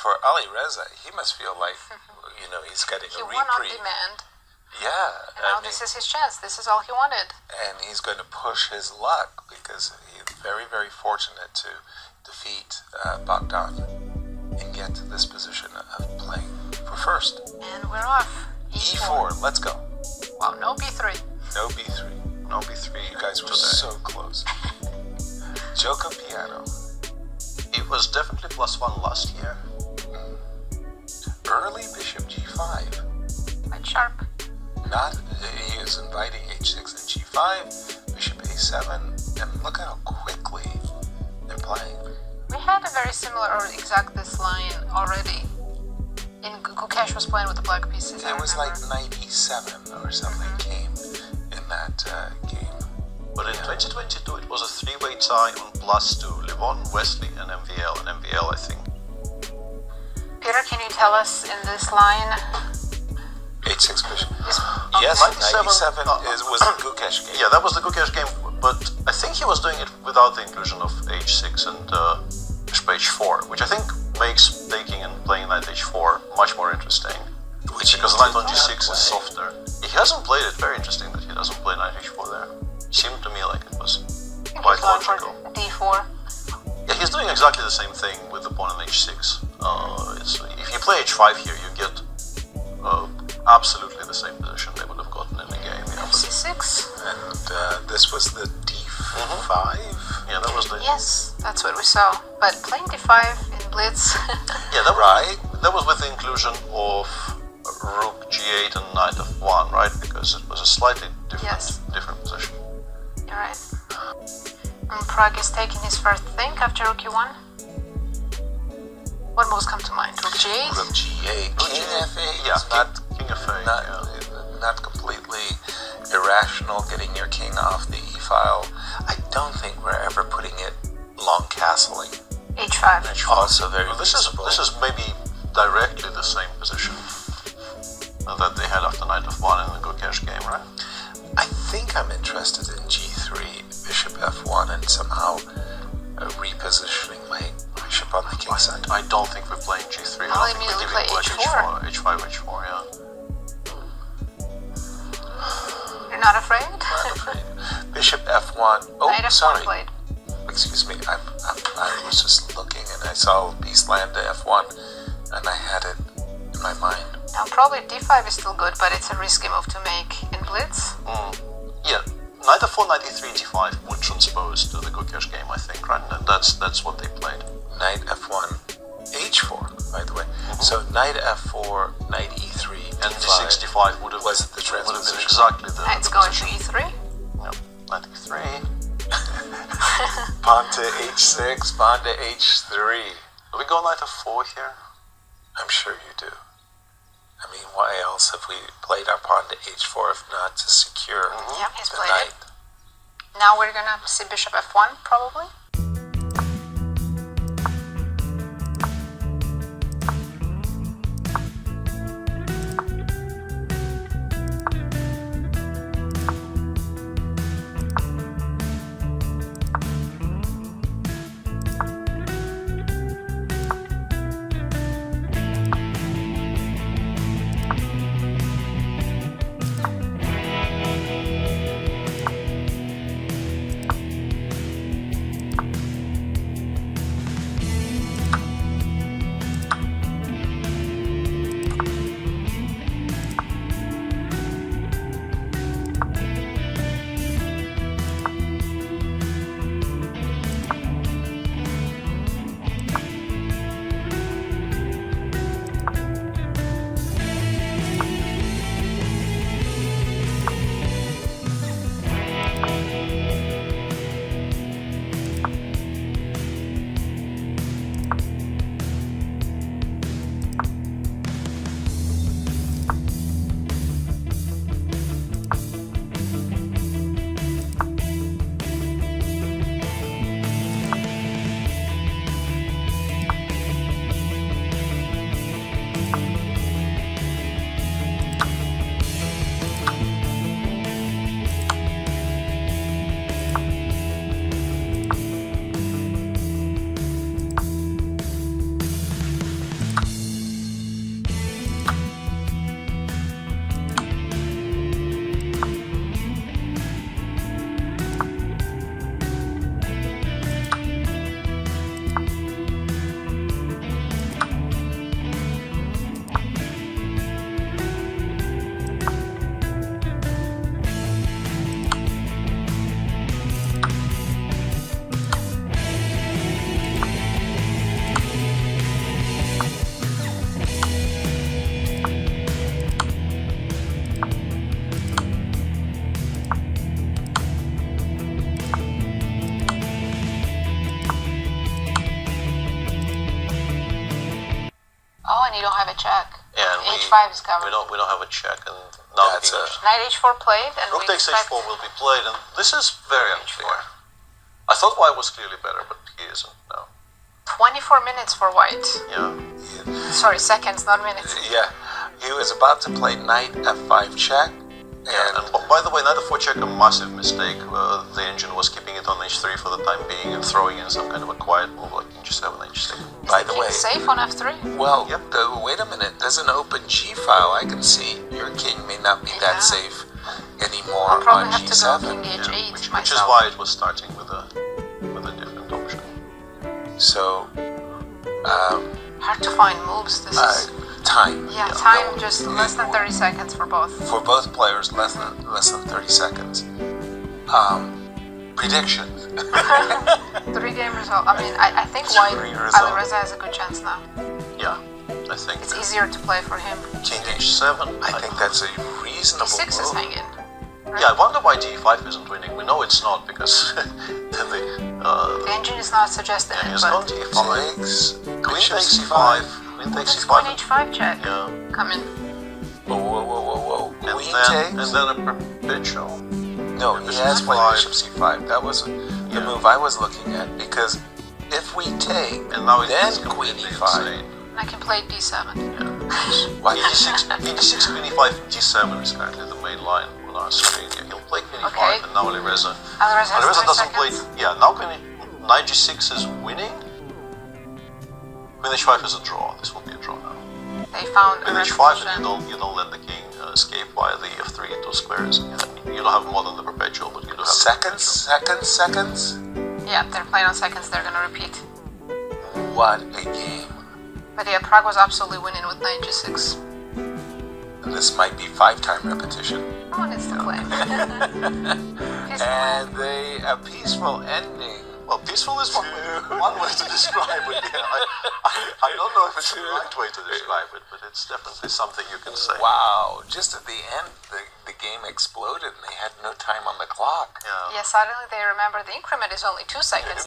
for Alireza, he must feel like, he's getting a reprieve. He won on demand. Yeah. And now this is his chance. This is all he wanted. And he's going to push his luck because he's very, very fortunate to defeat Bogdan and get to this position of playing for first. And we're off. E4, let's go. Wow, no B3. No B3. No B3. You guys were so close. Joker piano. It was definitely +1 last year. Early bishop G5. Quite sharp. He is inviting H6 and G5, bishop A7, and look how quickly they're playing. We had a very similar or exact this line already. Gukesh was playing with the black pieces. It was like knight E7 or something came in that game. But in 2022 it was a three-way tie on +2, Livon, Wesley and MVL. And MVL, I think. Peter, can you tell us in this line? H6 bishop. Okay. Yes, 97 was the Gukesh game. Yeah, that was the Gukesh game, but I think he was doing it without the inclusion of H6 and bishop H4, which I think makes taking and playing knight H4 much more interesting. Because knight on G6 is softer. He hasn't played it. Very interesting that he doesn't play knight H4 there. Seemed to me like it was quite logical. D4. Yeah, he's doing exactly the same thing with the pawn on H6. If you play H5 here, you get absolutely the same position they would have gotten in the game. Yeah, C6. And this was the D5? Yeah, that was the... Yes, that's what we saw. But playing D5 in Blitz... Yeah, that was with the inclusion of Rook G8 and Knight F1, right? Because it was a slightly different position. You're right. And Pragg is taking his first think after Rook E1. What moves come to mind? Rook G8? Rook G8, King F8. Yeah, King F8. Not completely irrational getting your king off the E file. I don't think we're ever putting it long castling. H5. Also very this is maybe directly the same position that they had after Knight F1 in the Gukesh game, right? I think I'm interested in G3, Bishop F1, and somehow repositioning my bishop on the king side. I don't think we're playing G3. I'll I think immediately we're play H4. H5, H4, yeah. You're not afraid? Not afraid. Bishop F1. Oh, Knight F1 sorry. played. Excuse me. I was just looking and I saw piece land to F1, and I had it in my mind. Now, probably D5 is still good, but it's a risky move to make in Blitz. Yeah, Knight F4, Knight E3, G5 would transpose to the Gukesh game, I think, right? And that's what they played. Knight F1, H4, by the way. So Knight F4, Knight E3, and D65 would have been exactly the Knight's going to E3. Yeah, Knight E3. Pawn to H6, pawn to H3. Do we go Knight F4 here? I'm sure you do. I mean, why else have we played our pawn to H4 if not to secure Yeah, he's the played knight? it. Now we're gonna see Bishop F1, probably. Oh, and you don't have a check. Yeah, and H5 is covered. we don't have a check, and now That's Knight H4 played, and Rook we takes expect... H4 will be played, and this is very unfair. I thought White was clearly better, but he isn't now. 24 minutes for White. Yeah. Sorry, seconds, not minutes. Yeah, he was about to play Knight F5 check, And by the way, Knight F4 check, a massive mistake. The engine was keeping it on H3 for the time being and throwing in some kind of a quiet move like H7, H6. by the way, Safe on F3? well, Yep. wait a minute, there's an open G file. I can see your king may not be that safe anymore I'll probably on have to go G7. King H8 Which is myself. why it was starting with a different option. So, Hard to find moves. This is... time. Yeah, time just less than 30 seconds for both. For both players, less than 30 seconds. Prediction. 3-game result. I mean, I think White, Three result. Alireza has a good chance now. Yeah, I think It's easier to play for him. King H7. I think that's a reasonable D6 is move. hanging. Yeah, I wonder why D5 isn't winning. We know it's not because The engine is not suggesting it, it's not but... D5. Takes Queen bishop takes C5. C5. Queen takes It's Queen C5. H5 check. Yeah. Come in. Whoa. And Queen then takes? a perpetual. No, he Bishop has played C5. bishop C5. That was the Yeah. move I was looking at, because if we take, And now then it's Queen completely E5. insane. I can play D7. Why E6, Queen E5, D7 is currently the main line on our screen. Yeah, he'll play Queen E5, Okay. and now Alireza. Alireza has 30 doesn't play. seconds. Yeah, now Knight G6 is winning. Queen H5 is a draw. This will be a draw now. They found a Queen H5, and resolution. you don't let the king escape via the F3 into squares. You don't have more than the perpetual, but you do have seconds? Yeah, they're playing on seconds. They're gonna repeat. What a game. But yeah, Prague was absolutely winning with Knight G6. And this might be 5-time repetition. No one needs to play. And a peaceful ending. Well, peaceful is one way to describe it. Yeah, I don't know if it's the right way to describe it, but it's definitely something you can say. Wow, just at the end, the game exploded and they had no time on the clock. Yeah. Yeah, suddenly they remember the increment is only 2 seconds.